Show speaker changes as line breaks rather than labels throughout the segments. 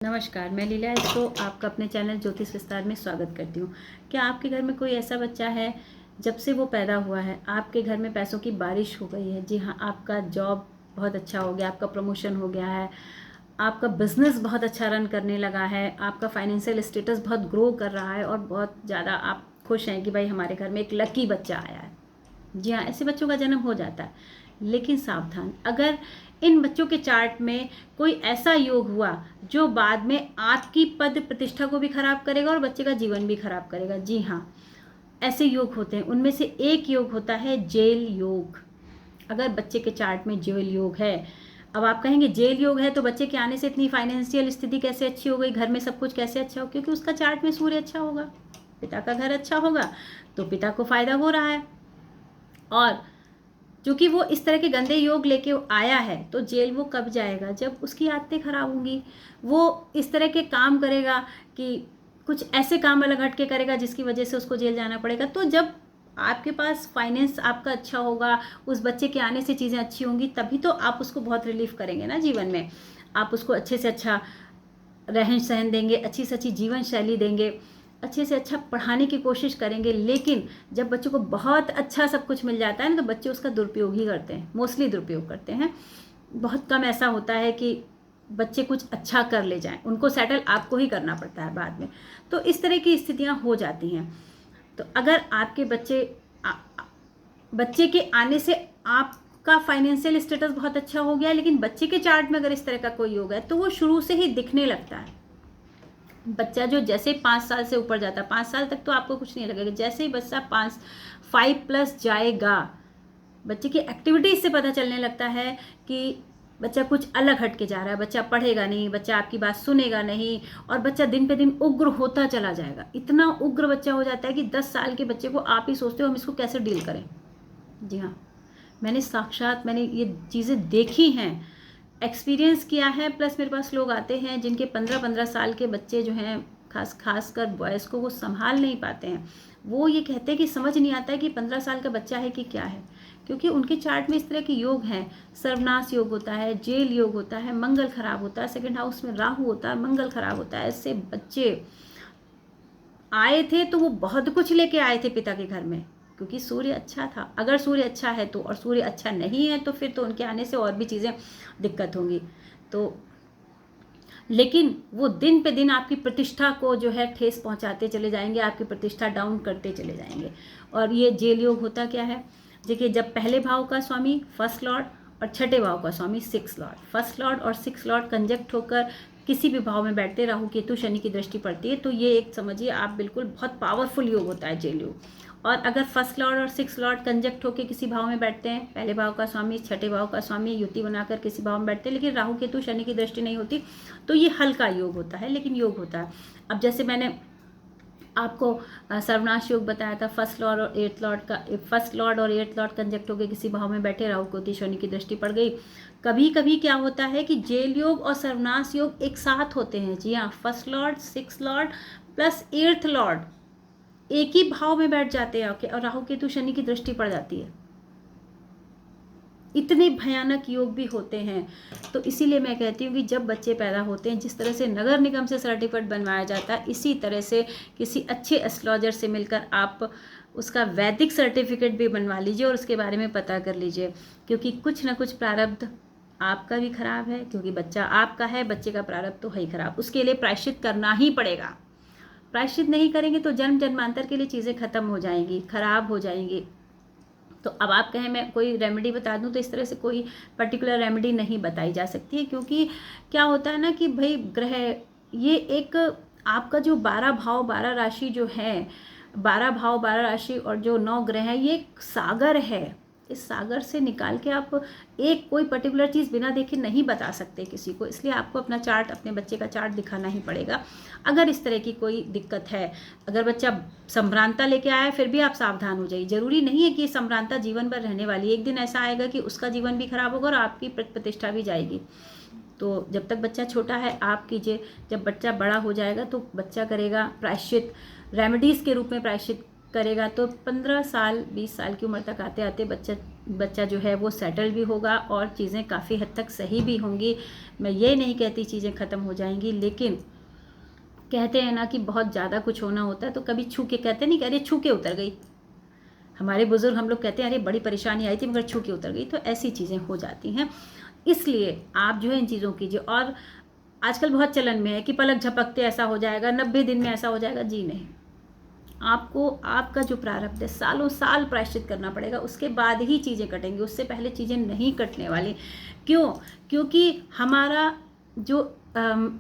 नमस्कार, मैं लीला इसको आपका अपने चैनल ज्योतिष विस्तार में स्वागत करती हूँ। क्या आपके घर में कोई ऐसा बच्चा है जब से वो पैदा हुआ है आपके घर में पैसों की बारिश हो गई है? जी हाँ, आपका जॉब बहुत अच्छा हो गया, आपका प्रमोशन हो गया है, आपका बिजनेस बहुत अच्छा रन करने लगा है, आपका फाइनेंशियल स्टेटस बहुत ग्रो कर रहा है और बहुत ज़्यादा आप खुश हैं कि भाई हमारे घर में एक लकी बच्चा आया है। जी हाँ, ऐसे बच्चों का जन्म हो जाता है। लेकिन सावधान, अगर इन बच्चों के चार्ट में कोई ऐसा योग हुआ जो बाद में आपकी पद प्रतिष्ठा को भी खराब करेगा और बच्चे का जीवन भी खराब करेगा। जी हाँ, ऐसे योग होते हैं। उनमें से एक योग होता है जेल योग। अगर बच्चे के चार्ट में जेल योग है, अब आप कहेंगे जेल योग है तो बच्चे के आने से इतनी फाइनेंशियल स्थिति कैसे अच्छी हो गई, घर में सब कुछ कैसे अच्छा हो? क्योंकि उसका चार्ट में सूर्य अच्छा होगा, पिता का घर अच्छा होगा तो पिता को फायदा हो रहा है। और क्योंकि वो इस तरह के गंदे योग लेके आया है तो जेल वो कब जाएगा? जब उसकी आदतें खराब होंगी। वो इस तरह के काम करेगा कि कुछ ऐसे काम अलग हट के करेगा जिसकी वजह से उसको जेल जाना पड़ेगा। तो जब आपके पास फाइनेंस आपका अच्छा होगा, उस बच्चे के आने से चीज़ें अच्छी होंगी, तभी तो आप उसको बहुत रिलीफ करेंगे ना जीवन में। आप उसको अच्छे से अच्छा रहन सहन देंगे, अच्छी से अच्छी जीवन शैली देंगे, अच्छे से अच्छा पढ़ाने की कोशिश करेंगे। लेकिन जब बच्चों को बहुत अच्छा सब कुछ मिल जाता है ना तो बच्चे उसका दुरुपयोग ही करते हैं, मोस्टली दुरुपयोग करते हैं। बहुत कम ऐसा होता है कि बच्चे कुछ अच्छा कर ले जाएं, उनको सेटल आपको ही करना पड़ता है बाद में। तो इस तरह की स्थितियां हो जाती हैं। तो अगर आपके बच्चे के आने से आपका फाइनेंशियल स्टेटस बहुत अच्छा हो गया, लेकिन बच्चे के चार्ट में अगर इस तरह का कोई योग है तो वो शुरू से ही दिखने लगता है। बच्चा जो जैसे 5 साल से ऊपर जाता है, 5 साल तक तो आपको कुछ नहीं लगेगा, जैसे ही बच्चा 5+ जाएगा, बच्चे की एक्टिविटीज से पता चलने लगता है कि बच्चा कुछ अलग हट के जा रहा है। बच्चा पढ़ेगा नहीं, बच्चा आपकी बात सुनेगा नहीं, और बच्चा दिन पे दिन उग्र होता चला जाएगा। इतना उग्र बच्चा हो जाता है कि 10 साल के बच्चे को आप ही सोचते हो हम इसको कैसे डील करें। जी हाँ, मैंने ये चीज़ें देखी हैं, एक्सपीरियंस किया है। प्लस मेरे पास लोग आते हैं जिनके 15-15 साल के बच्चे जो हैं, खासकर बॉयज़ को वो संभाल नहीं पाते हैं। वो ये कहते हैं कि समझ नहीं आता है कि 15 साल का बच्चा है कि क्या है, क्योंकि उनके चार्ट में इस तरह के योग हैं। सर्वनाश योग होता है, जेल योग होता है, मंगल खराब होता है, सेकंड हाउस में राहु होता है, मंगल खराब होता है। ऐसे बच्चे आए थे तो वो बहुत कुछ लेके आए थे पिता के घर में, क्योंकि सूर्य अच्छा था। अगर सूर्य अच्छा है तो, और सूर्य अच्छा नहीं है तो फिर तो उनके आने से और भी चीज़ें दिक्कत होंगी। तो लेकिन वो दिन पे दिन आपकी प्रतिष्ठा को जो है ठेस पहुंचाते चले जाएंगे, आपकी प्रतिष्ठा डाउन करते चले जाएंगे। और ये जेल योग होता क्या है? देखिए, जब पहले भाव का स्वामी फर्स्ट लॉर्ड और छठे भाव का स्वामी सिक्स लॉर्ड, फर्स्ट लॉर्ड और सिक्स लॉर्ड कंजक्ट होकर किसी भी भाव में बैठते, राहु केतु शनि की दृष्टि पड़ती है, तो ये एक समझिए आप बिल्कुल बहुत पावरफुल योग होता है जेल योग। और अगर फर्स्ट लॉर्ड और सिक्स लॉर्ड कंजक्ट होकर किसी भाव में बैठते हैं, पहले भाव का स्वामी छठे भाव का स्वामी युति बनाकर किसी भाव में बैठते हैं, लेकिन राहु केतु शनि की दृष्टि नहीं होती, तो ये हल्का योग होता है, लेकिन योग होता है। अब जैसे मैंने आपको सर्वनाश योग बताया था, फर्स्ट लॉर्ड और एट्थ लॉर्ड कंजक्ट होकर किसी भाव में बैठे, राहु केतु शनि की दृष्टि पड़ गई। कभी कभी क्या होता है कि जेल योग और सर्वनाश योग एक साथ होते हैं। जी हाँ, first Lord, six Lord plus eighth Lord एक ही भाव में बैठ जाते हैं और राहु केतु शनि की दृष्टि पड़ जाती है। इतने भयानक योग भी होते हैं। तो इसीलिए मैं कहती हूँ कि जब बच्चे पैदा होते हैं, जिस तरह से नगर निगम से सर्टिफिकेट बनवाया जाता है, इसी तरह से किसी अच्छे एस्ट्रोलॉजर से मिलकर आप उसका वैदिक सर्टिफिकेट भी बनवा लीजिए और उसके बारे में पता कर लीजिए। क्योंकि कुछ ना कुछ प्रारब्ध आपका भी खराब है, क्योंकि बच्चा आपका है, बच्चे का प्रारब्ध तो है ही खराब, उसके लिए प्रायश्चित करना ही पड़ेगा। प्रायश्चित नहीं करेंगे तो जन्म जन्मांतर के लिए चीज़ें खत्म हो जाएंगी, खराब हो जाएंगी। तो अब आप कहें मैं कोई रेमेडी बता दूं, तो इस तरह से कोई पर्टिकुलर रेमेडी नहीं बताई जा सकती है। क्योंकि क्या होता है ना कि भाई ग्रह, ये एक आपका जो 12 भाव 12 राशि जो है, 12 भाव 12 राशि और जो 9 ग्रह है, ये एक सागर है। इस सागर से निकाल के आप एक कोई पर्टिकुलर चीज़ बिना देखे नहीं बता सकते किसी को, इसलिए आपको अपना चार्ट, अपने बच्चे का चार्ट दिखाना ही पड़ेगा। अगर इस तरह की कोई दिक्कत है, अगर बच्चा संभ्रांता लेके आया, फिर भी आप सावधान हो जाइए। जरूरी नहीं है कि संभ्रांता जीवन भर रहने वाली, एक दिन ऐसा आएगा कि उसका जीवन भी खराब होगा और आपकी प्रतिष्ठा भी जाएगी। तो जब तक बच्चा छोटा है आप कीजिए, जब बच्चा बड़ा हो जाएगा तो बच्चा करेगा प्रायश्चित, रेमेडीज़ के रूप में प्रायश्चित करेगा तो 15 साल 20 साल की उम्र तक आते आते बच्चा जो है वो सेटल भी होगा और चीज़ें काफ़ी हद तक सही भी होंगी। मैं ये नहीं कहती चीज़ें ख़त्म हो जाएंगी, लेकिन कहते हैं ना कि बहुत ज़्यादा कुछ होना होता है तो कभी छू के कहते नहीं कि अरे छू के उतर गई। हमारे बुज़ुर्ग हम लोग कहते हैं अरे बड़ी परेशानी आई थी मगर छू के उतर गई। तो ऐसी चीज़ें हो जाती हैं, इसलिए आप जो है इन चीज़ों कीजिए। और आजकल बहुत चलन में है कि पलक झपकते ऐसा हो जाएगा, 90 दिन में ऐसा हो जाएगा। जी नहीं, आपको आपका जो प्रारब्ध है सालों साल प्रायश्चित करना पड़ेगा, उसके बाद ही चीज़ें कटेंगी, उससे पहले चीज़ें नहीं कटने वाली। क्यों? क्योंकि हमारा जो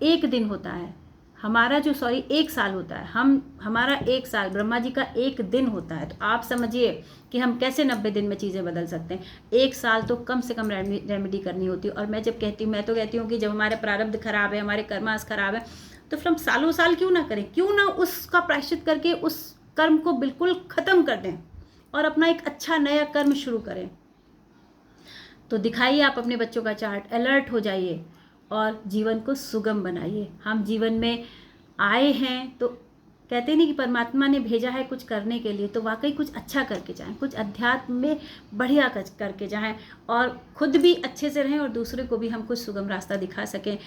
एक दिन होता है, हमारा जो एक साल होता है, हमारा एक साल ब्रह्मा जी का एक दिन होता है। तो आप समझिए कि हम कैसे 90 दिन में चीज़ें बदल सकते हैं। एक साल तो कम से कम रेमेडी करनी होती है। और मैं तो कहती हूँ कि जब हमारा प्रारब्ध खराब है, हमारे कर्मास खराब है, तो फिर हम सालों साल क्यों ना करें, क्यों ना उसका प्रायश्चित करके उस कर्म को बिल्कुल ख़त्म कर दें और अपना एक अच्छा नया कर्म शुरू करें। तो दिखाइए आप अपने बच्चों का चार्ट, अलर्ट हो जाइए और जीवन को सुगम बनाइए। हम जीवन में आए हैं तो कहते नहीं कि परमात्मा ने भेजा है कुछ करने के लिए, तो वाकई कुछ अच्छा करके जाएं, कुछ अध्यात्म में बढ़िया करके जाएं और खुद भी अच्छे से रहें और दूसरे को भी हम कुछ सुगम रास्ता दिखा सकें।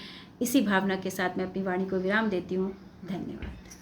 इसी भावना के साथ मैं अपनी वाणी को विराम देती हूँ। धन्यवाद।